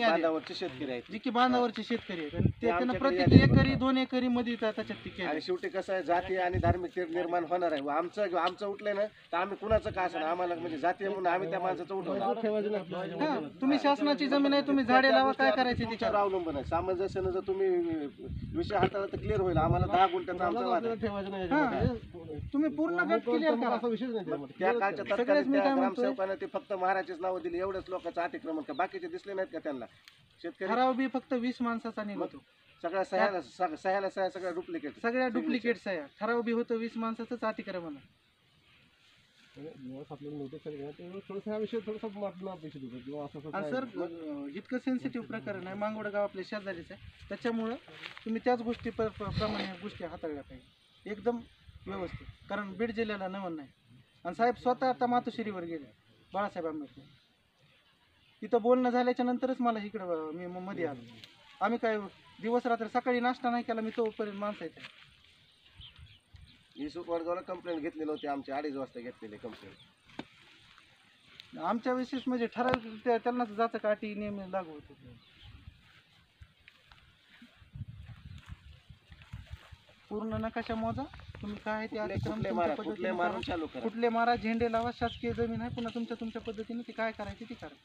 आले बांधावरचे शेतकरी आहेत जे की बांधावरचे शेतकरी आहेत आणि त्यांना आमच्याकडे प्रत्येक यादी एकरी 2 एकरी मध्ये त्याच्यात ते केलं. आणि शेवटी कसं आहे जाती आणि धार्मिक तेढ निर्माण होणार आहे आमचं उठलंय ना तर आम्ही कुणाचं का असणार आम्हाला म्हणजे जाती म्हणून आम्ही त्या माणसाचं उठवलं. हा, तुम्ही शासनाची जमीन आहे, तुम्ही झाडे लावा, काय करायचे तुमच्यावर त्याच्यावर. अवलंबून आहे. सामंजस्यानं जर तुम्ही विषय हाताळला तर क्लिअर होईल. आम्हाला 10 गुंठ्याचा आमचा वाद आहे. हा, तुम्ही पूर्ण गट क्लिअर करा. त्या काळच्या सगळ्याच तत्कालीन मी त्या काय म्हणतोय, ग्रामसेवकाने ते फक्त महाराजचीच नावं दिली एवढ्याच लोकांचं अतिक्रमण का बाकीचे दिसले नाहीत का त्यांना शेतकरी ठराव बी फक्त 20 माणसाचा निघतो. सगळ्या सह्या सगळ्या डुप्लिकेट सगळ्या डुप्लिकेट सह्या. ठराव बी होतं 20 माणसाचंच अतिक्रमण आहे. आणि सर इतकं सेन्सिटिव्ह प्रकरण आहे, मांगवड गाव आपल्या शेजारीच आहे, त्याच्यामुळं तुम्ही त्याच गोष्टी प्रमाणे ह्या गोष्टी हाताळल्या पाहिजे एकदम व्यवस्थित. कारण बीड जिल्ह्याला नमन नाही. आणि साहेब स्वतः आता मातोश्रीवर गेले, बाळासाहेब आंबेडकर. तिथं बोलणं झाल्याच्या नंतरच मला इकडं मी मध्ये आलो. आम्ही काय दिवस रात्र सकाळी नाश्ता नाही केला मी तोपर्यंत माणसं येते. इसू वडगावला कंप्लेंट घेतली नव्हती, आमची 2:30 वाजता घेतलेली कंप्लेंट. आमच्या विशेष म्हणजे ठराव त्यांना जातं का अटी नियम लागू होते. पूर्ण नकाशा मोजा तुम्ही काय ते अतिक्रम कुठले मारा, झेंडे लावा, शासकीय जमीन आहे, पुन्हा तुमच्या पद्धतीने ते काय करायचे ते करा.